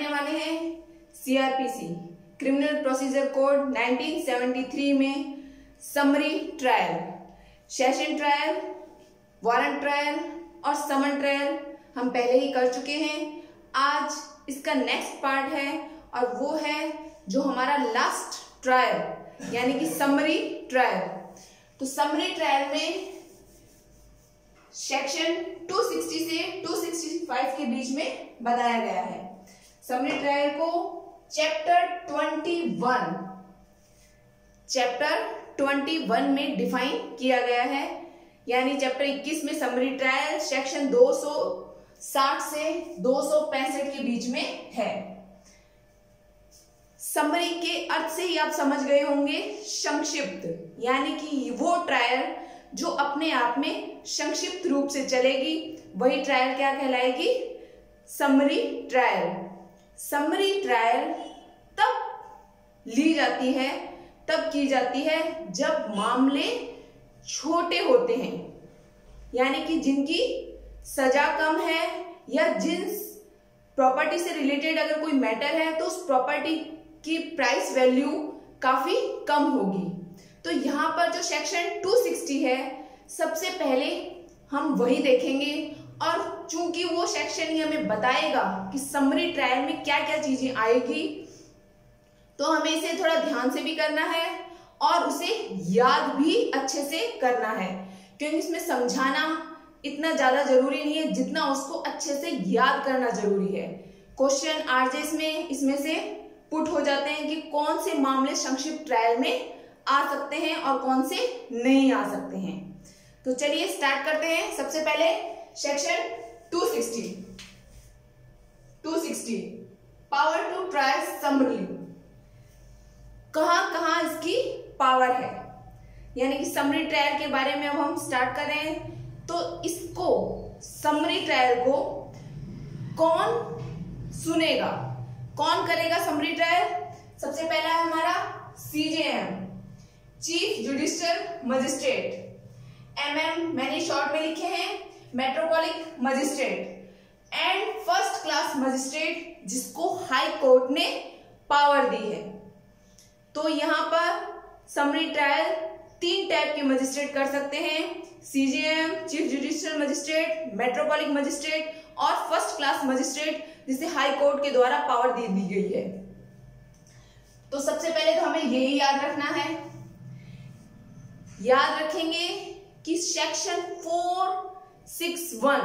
पढ़ने वाले हैं सीआरपीसी क्रिमिनल प्रोसीजर कोड 1973 में summary trial, session trial, warrant trial और समन ट्रायल हम पहले ही कर चुके हैं। आज इसका नेक्स्ट पार्ट है और वो है जो हमारा लास्ट ट्रायल यानी कि समरी ट्रायल। तो समरी ट्रायल में सेक्शन 260 से 265 के बीच में बताया गया है। समरी ट्रायल को चैप्टर 21 में डिफाइन किया गया है, यानी चैप्टर 21 में समरी ट्रायल सेक्शन 260 से 265 के बीच में है। समरी के अर्थ से ही आप समझ गए होंगे, संक्षिप्त, यानी कि वो ट्रायल जो अपने आप में संक्षिप्त रूप से चलेगी वही ट्रायल क्या कहलाएगी? Summary trial. समरी ट्रायल तब ली जाती है, तब की जाती है जब मामले छोटे होते हैं, यानी कि जिनकी सजा कम है या जिन प्रॉपर्टी से रिलेटेड अगर कोई मैटर है तो उस प्रॉपर्टी की प्राइस वैल्यू काफी कम होगी। तो यहाँ पर जो सेक्शन 260 है सबसे पहले हम वही देखेंगे, और चूंकि वो सेक्शन ही हमें बताएगा कि समरी ट्रायल में क्या क्या चीजें आएगी, तो हमें इसे थोड़ा ध्यान से भी करना है और उसे याद भी अच्छे से करना है, क्योंकि इसमें समझाना इतना ज्यादा जरूरी नहीं है जितना उसको अच्छे से याद करना जरूरी है। क्वेश्चन आरजे इसमें से पुट हो जाते हैं कि कौन से मामले संक्षिप्त ट्रायल में आ सकते हैं और कौन से नहीं आ सकते हैं। तो चलिए स्टार्ट करते हैं। सबसे पहले section 260 power to trial summary. कहां कहां इसकी पावर है, यानी कि समरी ट्रायल के बारे में अब हम स्टार्ट कर रहे हैं। तो इसको समरी ट्रायल को कौन सुनेगा, कौन करेगा समरी ट्रायल? सबसे पहला है हमारा CJM, chief judicial magistrate. MM मैंने शॉर्ट में लिखे हैं, metropolitan magistrate and first class magistrate, जिसको हाई कोर्ट ने पावर दी है। तो यहाँ पर समरी ट्रायल 3 टाइप के मजिस्ट्रेट कर सकते हैं: CJM, chief judicial magistrate, metropolitan magistrate और फर्स्ट क्लास मजिस्ट्रेट, जिसे हाई कोर्ट के द्वारा पावर दे दी गई है। तो सबसे पहले तो हमें यही याद रखना है, याद रखेंगे कि सेक्शन 461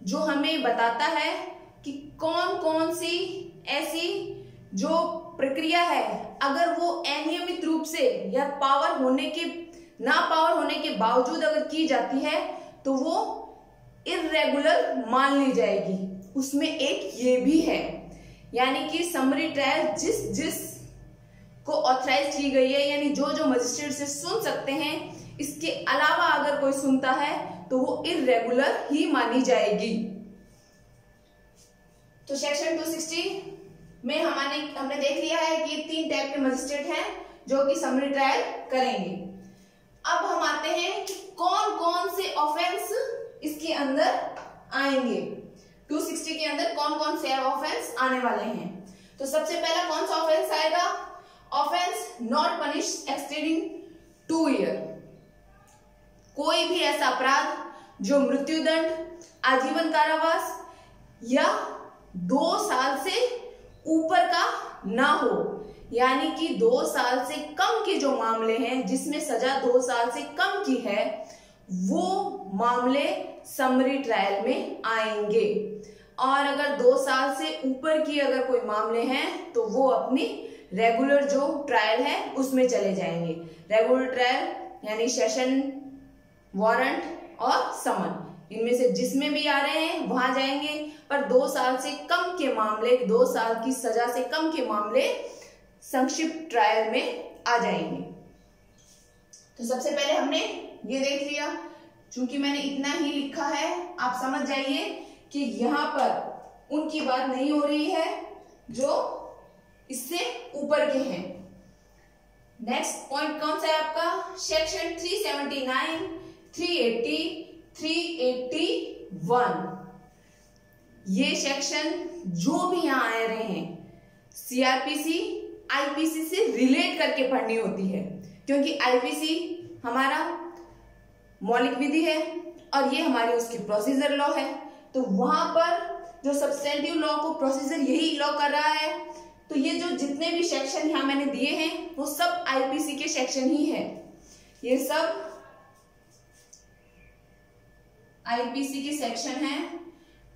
जो हमें बताता है कि कौन कौन सी ऐसी जो प्रक्रिया है अगर वो अनियमित रूप से या ना पावर होने के बावजूद अगर की जाती है तो वो इर्रेगुलर मान ली जाएगी। उसमें एक ये भी है, यानी कि समरी ट्रायल जिस को ऑथराइज की गई है, यानी जो मजिस्ट्रेट से सुन सकते हैं, इसके अलावा अगर कोई सुनता है तो वो इर्रेगुलर ही मानी जाएगी। तो सेक्शन 260 में हमने देख लिया है कि 3 टाइप के मजिस्ट्रेट हैं जो कि समरी ट्रायल करेंगे। अब हम आते हैं कि कौन कौन से ऑफेंस इसके अंदर आएंगे। 260 के अंदर कौन कौन से ऑफेंस आने वाले हैं। तो सबसे पहला कौन सा ऑफेंस आएगा? Offence not punish exceeding 2 year. कोई भी ऐसा अपराध जो मृत्युदंड, आजीवन कारावास या 2 साल से ऊपर का ना हो, यानी कि 2 साल से कम के जो मामले हैं जिसमें सजा 2 साल से कम की है, वो मामले समरी ट्रायल में आएंगे। और अगर 2 साल से ऊपर की अगर कोई मामले हैं तो वो अपनी रेगुलर जो ट्रायल है उसमें चले जाएंगे। रेगुलर ट्रायल यानी सेशन, वारंट और समन, इनमें से जिसमें भी आ रहे हैं वहां जाएंगे। पर 2 साल से कम के मामले, 2 साल की सजा से कम के मामले संक्षिप्त ट्रायल में आ जाएंगे। तो सबसे पहले हमने ये देख लिया, चूंकि मैंने इतना ही लिखा है आप समझ जाइए कि यहाँ पर उनकी बात नहीं हो रही है जो इससे ऊपर के हैं। नेक्स्ट पॉइंट कौन सा है आपका? सेक्शन 379, 380, 381। ये सेक्शन जो भी यहाँ आ रहे हैं सीआरपीसी आईपीसी से रिलेट करके पढ़नी होती है, क्योंकि आईपीसी हमारा मौलिक विधि है और ये हमारी उसकी प्रोसीजर लॉ है। तो वहां पर जो सब्सटेंटिव लॉ को प्रोसीजर यही लॉ कर रहा है, तो ये जो जितने भी सेक्शन यहाँ मैंने दिए हैं वो सब आईपीसी के सेक्शन ही है। ये सब आईपीसी के सेक्शन है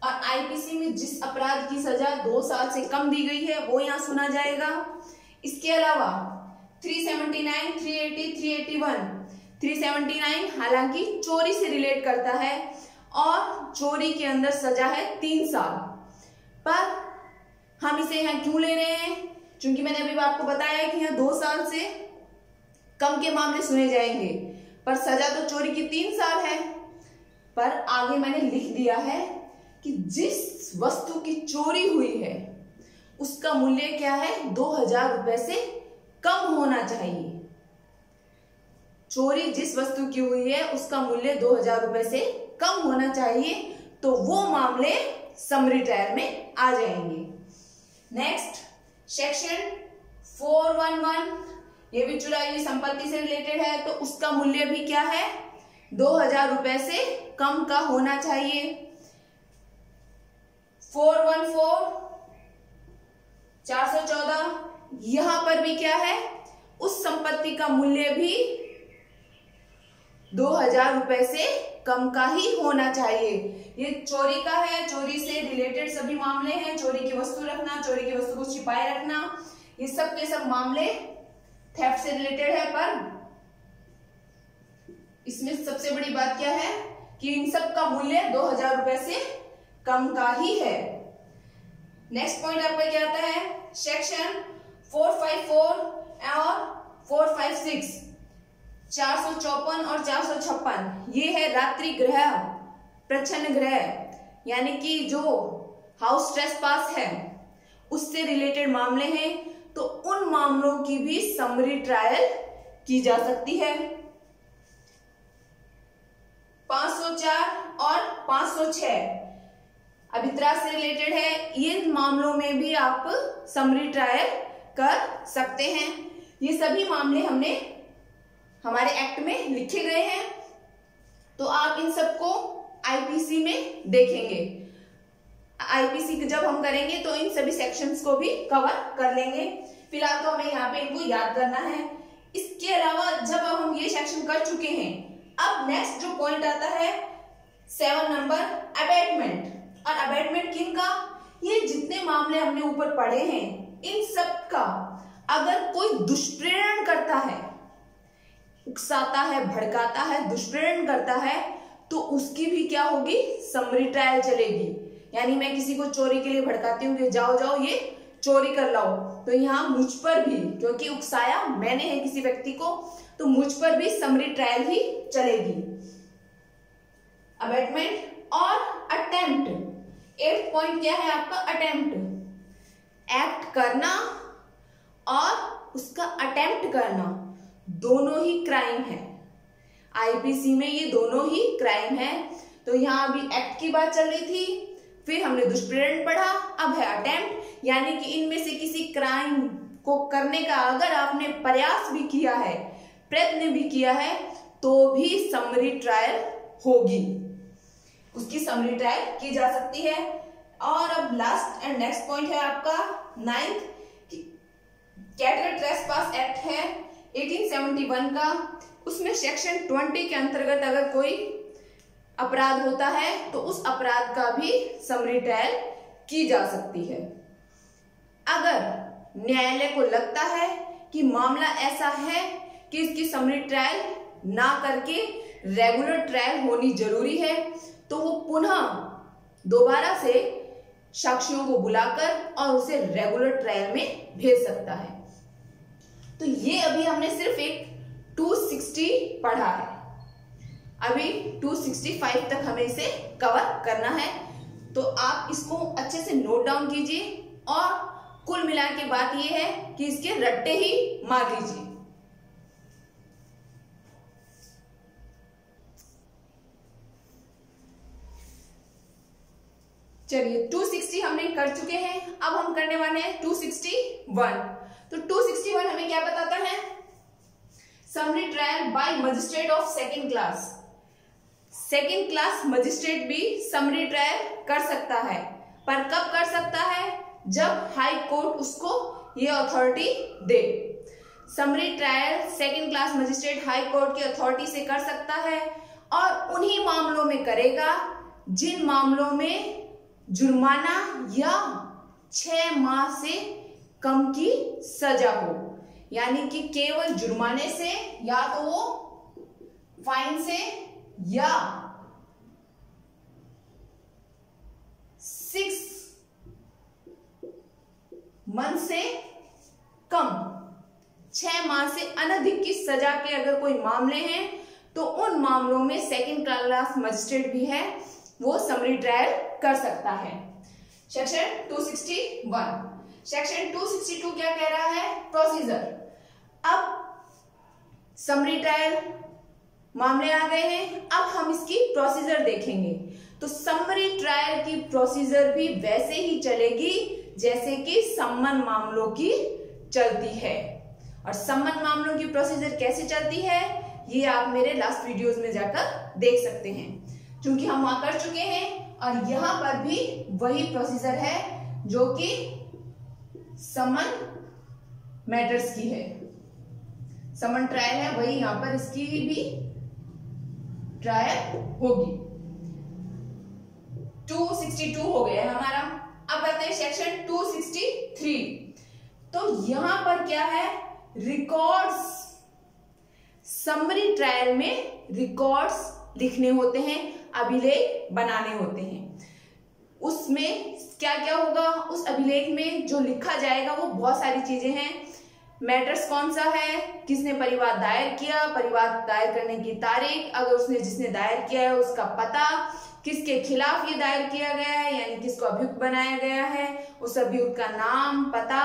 और आईपीसी में जिस अपराध की सजा 2 साल से कम दी गई है वो यहाँ सुना जाएगा। इसके अलावा 379, 380, 381, 379 हालांकि चोरी से रिलेट करता है और चोरी के अंदर सजा है 3 साल, पर हम इसे यहाँ क्यों ले रहे हैं? क्योंकि मैंने अभी आपको बताया कि यहाँ 2 साल से कम के मामले सुने जाएंगे, पर सजा तो चोरी की 3 साल है। पर आगे मैंने लिख दिया है कि जिस वस्तु की चोरी हुई है उसका मूल्य क्या है, 2000 रुपए से कम होना चाहिए। चोरी जिस वस्तु की हुई है उसका मूल्य 2000 रुपए से कम होना चाहिए, तो वो मामले समरी ट्रायल में आ जाएंगे। नेक्स्ट सेक्शन 411, ये भी चुराई हुई संपत्ति से रिलेटेड है, तो उसका मूल्य भी क्या है, 2000 रुपए से कम का होना चाहिए। 414, 414, यहां पर भी क्या है, उस संपत्ति का मूल्य भी 2000 रुपए से कम का ही होना चाहिए। ये चोरी का है, चोरी से रिलेटेड सभी मामले हैं, चोरी की वस्तु रखना, चोरी की वस्तु को छिपाए रखना, ये सब के सब मामले थेफ्ट से रिलेटेड है। पर इसमें सबसे बड़ी बात क्या है कि इन सब का मूल्य 2000 रुपए से कम का ही है। नेक्स्ट पॉइंट आपका क्या आता है, सेक्शन 454 और 456, 454 और 456, ये है रात्रि गृह, प्रच्छन्न गृह, यानी कि जो हाउस ट्रेसपास है उससे रिलेटेड मामले हैं, तो उन मामलों की भी समरी ट्रायल की जा सकती है। 504 और 506 अभित्रास से रिलेटेड है, ये मामलों में भी आप समरी ट्रायल कर सकते हैं। ये सभी मामले हमने हमारे एक्ट में लिखे गए हैं, तो आप इन सबको आईपीसी में देखेंगे। आईपीसी जब हम करेंगे तो इन सभी सेक्शंस को भी कवर कर लेंगे। फिलहाल तो हमें यहाँ पे इनको याद करना है। इसके अलावा जब अब हम ये सेक्शन कर चुके हैं, अब नेक्स्ट जो पॉइंट आता है 7 नंबर, अबेटमेंट। और अबेटमेंट किन का, ये जितने मामले हमने ऊपर पढ़े हैं इन सब का अगर कोई दुष्प्रेरण करता है, उकसाता है, भड़काता है, दुष्प्रेरण करता है, तो उसकी भी क्या होगी, समरी ट्रायल चलेगी। यानी मैं किसी को चोरी के लिए भड़काती हूँ कि जाओ जाओ ये चोरी कर लाओ, तो यहाँ मुझ पर भी, क्योंकि उकसाया मैंने है किसी व्यक्ति को, तो मुझ पर भी समरी ट्रायल ही चलेगी। अबेटमेंट और अटेम्प्ट। 8th पॉइंट क्या है आपका, अटेम्प्ट, एक्ट करना और उसका अटेम्प्ट करना दोनों ही क्राइम है। आईपीसी में ये दोनों ही क्राइम है। तो यहाँ अभी एक्ट की बात चल रही थी, फिर हमने दुष्प्रेरण पढ़ा, अब है अटेम्प्ट, यानी कि इनमें से किसी क्राइम को करने का अगर आपने प्रयास भी किया है, प्रयत्न भी किया है, तो भी समरी ट्रायल होगी, उसकी समरी ट्रायल की जा सकती है। और अब लास्ट एंड नेक्स्ट पॉइंट है आपका 9th, कैटल ट्रेसपास एक्ट है 1871 का। उसमें सेक्शन 20 के अंतर्गत अगर कोई अपराध होता है तो उस अपराध का भी समरी ट्रायल की जा सकती है। अगर न्यायालय को लगता है कि मामला ऐसा है कि इसकी समरी ट्रायल ना करके रेगुलर ट्रायल होनी जरूरी है, तो वो पुनः दोबारा से साक्षियों को बुलाकर और उसे रेगुलर ट्रायल में भेज सकता है। तो ये अभी हमने सिर्फ एक 260 पढ़ा है, अभी 265 तक हमें इसे कवर करना है। तो आप इसको अच्छे से नोट डाउन कीजिए और कुल मिला के बात ये है कि इसके रट्टे ही मार लीजिए। चलिए 260 हमने कर चुके हैं, अब हम करने वाले हैं 261। तो 261 हमें क्या बताता है? Summary trial by magistrate of second class. Second class magistrate भी समरी ट्रायल कर सकता है, पर कब कर सकता है? जब हाई कोर्ट उसको ये अथॉरिटी दे। Summary trial second class magistrate high court की अथॉरिटी से कर सकता है और उन्हीं मामलों में करेगा जिन मामलों में जुर्माना या 6 माह से कम की सजा हो। यानी कि केवल जुर्माने से, या तो वो फाइन से, या 6 मंथ से कम, 6 माह से अनधिक की सजा के अगर कोई मामले हैं तो उन मामलों में सेकंड क्लास मजिस्ट्रेट भी है, वो समरी ट्रायल कर सकता है। सेक्शन 261। सेक्शन 262 क्या कह रहा है? प्रोसीजर। अब समरी ट्रायल मामले आ गए हैं, अब हम इसकी प्रोसीजर देखेंगे। तो समरी ट्रायल की प्रोसीजर भी वैसे ही चलेगी जैसे कि सम्मन मामलों की चलती है। और सम्मन मामलों की प्रोसीजर कैसे चलती है ये आप मेरे लास्ट वीडियोस में जाकर देख सकते हैं, क्योंकि हम वहां कर चुके हैं। और यहां पर भी वही प्रोसीजर है जो कि समन मैटर्स की है। समन ट्रायल है, वही यहां पर इसकी भी ट्रायल होगी। 262 हो गया है हमारा। अब आते हैं सेक्शन 263। तो यहां पर क्या है? रिकॉर्ड्स। समरी ट्रायल में रिकॉर्ड्स लिखने होते हैं, अभिलेख बनाने होते हैं। उसमें क्या क्या होगा? उस अभिलेख में जो लिखा जाएगा वो बहुत सारी चीजें हैं। मैटर्स कौन सा है, किसने परिवाद दायर किया, परिवाद दायर करने की तारीख, अगर उसने जिसने दायर किया है उसका पता, किसके खिलाफ ये दायर किया गया है यानी किसको अभियुक्त बनाया गया है, उस अभियुक्त का नाम, पता,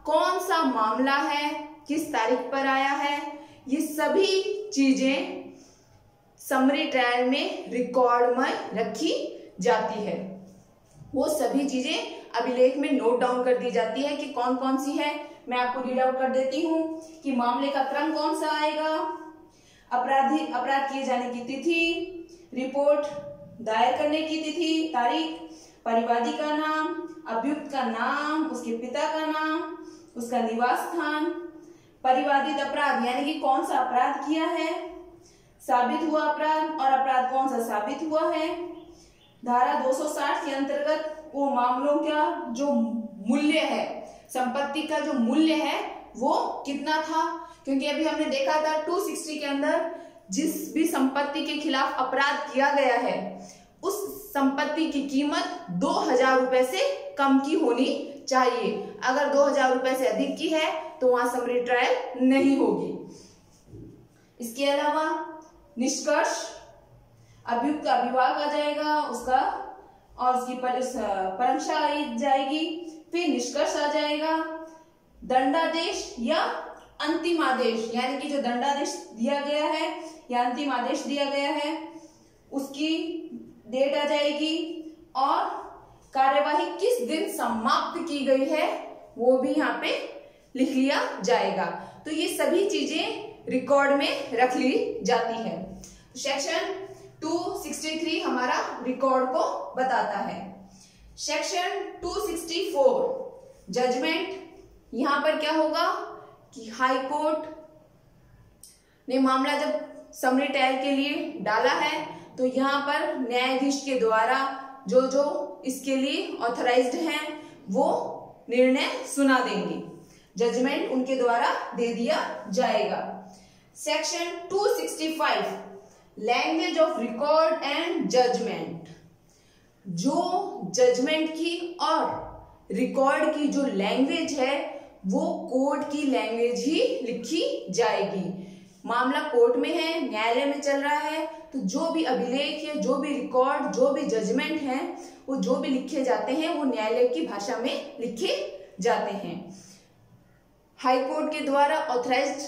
कौन सा मामला है, किस तारीख पर आया है, ये सभी चीजें समरी ट्रायल में रिकॉर्ड में रखी जाती है। वो सभी चीजें अभिलेख में नोट डाउन कर दी जाती है कि कौन कौन सी है। मैं आपको रीड आउट कर देती हूँ कि मामले का क्रम कौन सा आएगा, अपराध किए जाने की तिथि, रिपोर्ट दायर करने की तिथि, तारीख, परिवादी का नाम, अभियुक्त का नाम, उसके पिता का नाम, उसका निवास स्थान, परिवादित अपराध यानी कि कौन सा अपराध किया है, साबित हुआ अपराध और अपराध कौन सा साबित हुआ है, धारा 260 के अंतर्गत वो मामलों का जो मूल्य है, संपत्ति का जो मूल्य है वो कितना था। क्योंकि अभी हमने देखा था 260 के अंदर जिस भी संपत्ति के खिलाफ अपराध किया गया है उस संपत्ति की कीमत 2000 रुपए से कम की होनी चाहिए। अगर 2000 रुपए से अधिक की है तो वहां समरी ट्रायल नहीं होगी। इसके अलावा निष्कर्ष, अभियुक्त का अभिभाग आ जाएगा उसका और उसकी परीक्षा आई जाएगी, फिर निष्कर्ष आ जाएगा, दंडादेश या अंतिम आदेश यानी कि जो दंडादेश दिया गया है या अंतिम आदेश दिया गया है उसकी डेट आ जाएगी और कार्यवाही किस दिन समाप्त की गई है वो भी यहाँ पे लिख लिया जाएगा। तो ये सभी चीजें रिकॉर्ड में रख ली जाती है। सेक्शन 263 हमारा रिकॉर्ड को बताता है। Section 264 judgment. यहां पर क्या होगा कि हाई कोर्ट ने मामला जब समरी ट्रायल के लिए डाला है तो यहाँ पर न्यायाधीश के द्वारा जो जो इसके लिए ऑथराइज्ड हैं वो निर्णय सुना देंगे, जजमेंट उनके द्वारा दे दिया जाएगा। Section 265 language of record and judgment. जो जजमेंट की और रिकॉर्ड की जो लैंग्वेज है वो कोर्ट की लैंग्वेज ही लिखी जाएगी। मामला कोर्ट में है, न्यायालय में चल रहा है, तो जो भी अभिलेख है, जो भी रिकॉर्ड, जो भी जजमेंट है, वो जो भी लिखे जाते हैं वो न्यायालय की भाषा में लिखे जाते हैं। हाई कोर्ट के द्वारा ऑथराइज्ड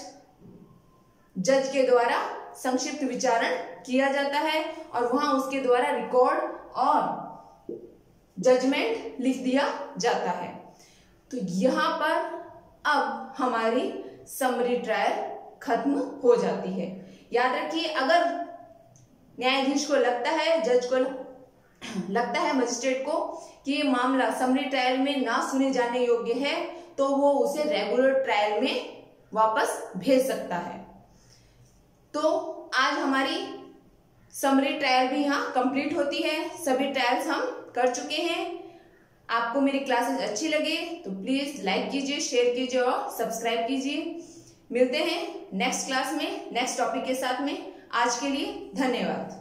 जज के द्वारा संक्षिप्त विचारण किया जाता है और वहां उसके द्वारा रिकॉर्ड और जजमेंट लिख दिया जाता है। तो यहां पर अब हमारी समरी ट्रायल खत्म हो जाती है। याद रखिए, अगर न्यायाधीश को लगता है, जज को लगता है, मजिस्ट्रेट को कि ये मामला समरी ट्रायल में ना सुने जाने योग्य है, तो वो उसे रेगुलर ट्रायल में वापस भेज सकता है। तो आज हमारी समरी ट्रायल भी यहाँ कंप्लीट होती है। सभी ट्रायल्स हम कर चुके हैं। आपको मेरी क्लासेस अच्छी लगे तो प्लीज लाइक कीजिए, शेयर कीजिए और सब्सक्राइब कीजिए। मिलते हैं नेक्स्ट क्लास में नेक्स्ट टॉपिक के साथ में। आज के लिए धन्यवाद।